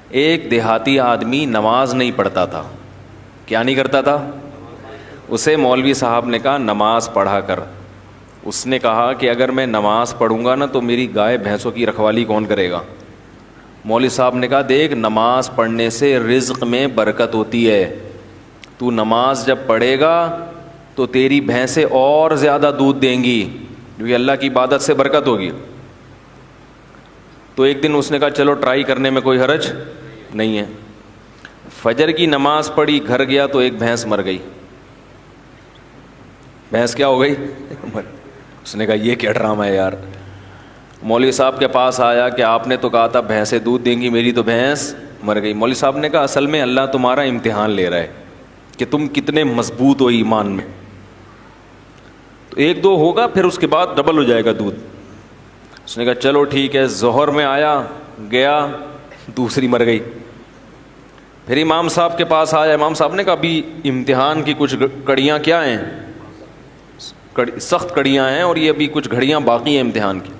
ایک دیہاتی آدمی نماز نہیں پڑھتا تھا. کیا نہیں کرتا تھا؟ اسے مولوی صاحب نے کہا نماز پڑھا کر. اس نے کہا کہ اگر میں نماز پڑھوں گا نا تو میری گائے بھینسوں کی رکھوالی کون کرے گا؟ مولوی صاحب نے کہا دیکھ نماز پڑھنے سے رزق میں برکت ہوتی ہے. تو نماز جب پڑھے گا تو تیری بھینسیں اور زیادہ دودھ دیں گی کیونکہ اللہ کی عبادت سے برکت ہوگی. تو ایک دن اس نے کہا چلو ٹرائی کرنے میں کوئی حرج نہیں ہے. فجر کی نماز پڑھی, گھر گیا تو ایک بھینس مر گئی. بھینس کیا ہو گئی؟ اس نے کہا یہ کیا ڈرامہ ہے یار. مولوی صاحب کے پاس آیا کہ آپ نے تو کہا تھا بھینسیں دودھ دیں گی, میری تو بھینس مر گئی. مولوی صاحب نے کہا اصل میں اللہ تمہارا امتحان لے رہا ہے کہ تم کتنے مضبوط ہو ایمان میں. تو ایک دو ہوگا پھر اس کے بعد ڈبل ہو جائے گا دودھ. اس نے کہا چلو ٹھیک ہے. ظہر میں آیا, گیا, دوسری مر گئی. پھر امام صاحب کے پاس آیا. امام صاحب نے کہا ابھی امتحان کی کچھ کڑیاں کیا ہیں, سخت کڑیاں ہیں اور یہ ابھی کچھ گھڑیاں باقی ہیں امتحان کی.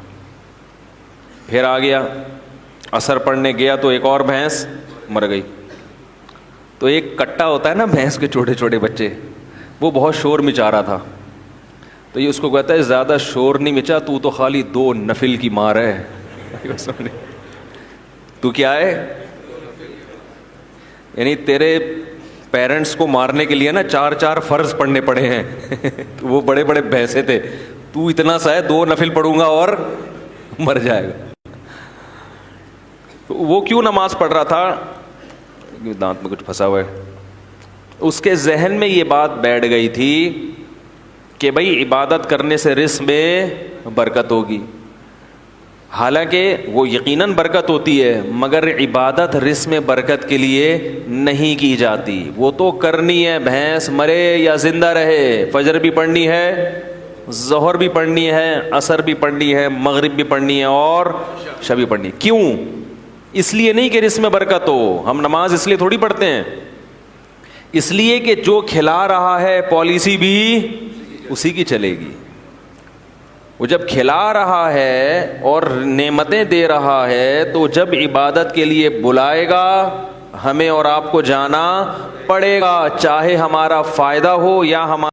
پھر آ گیا, عصر پڑھنے گیا تو ایک اور بھینس مر گئی. تو ایک کٹا ہوتا ہے نا بھینس کے چھوٹے چھوٹے بچے, وہ بہت شور مچا رہا تھا. تو یہ اس کو کہتا ہے زیادہ شور نہیں مچا, تو خالی 2 نفل کی مار ہے. تو کیا ہے, یعنی تیرے پیرنٹس کو مارنے کے لیے نا 4 فرض پڑھنے پڑے ہیں. وہ بڑے بڑے بھینسے تھے, تو اتنا سا ہے 2 نفل پڑھوں گا اور مر جائے گا. وہ کیوں نماز پڑھ رہا تھا؟ دانت میں کچھ پھنسا ہوا ہے. اس کے ذہن میں یہ بات بیٹھ گئی تھی کہ بھائی عبادت کرنے سے رزق میں برکت ہوگی. حالانکہ وہ یقیناً برکت ہوتی ہے, مگر عبادت رزق میں برکت کے لیے نہیں کی جاتی. وہ تو کرنی ہے, بھینس مرے یا زندہ رہے, فجر بھی پڑھنی ہے, ظہر بھی پڑھنی ہے, عصر بھی پڑھنی ہے, مغرب بھی پڑھنی ہے اور عشاء بھی پڑھنی ہے. کیوں؟ اس لیے نہیں کہ رزق میں برکت ہو. ہم نماز اس لیے تھوڑی پڑھتے ہیں, اس لیے کہ جو کھلا رہا ہے پالیسی بھی اسی کی چلے گی. وہ جب کھلا رہا ہے اور نعمتیں دے رہا ہے تو جب عبادت کے لیے بلائے گا ہمیں اور آپ کو جانا پڑے گا, چاہے ہمارا فائدہ ہو یا ہمارا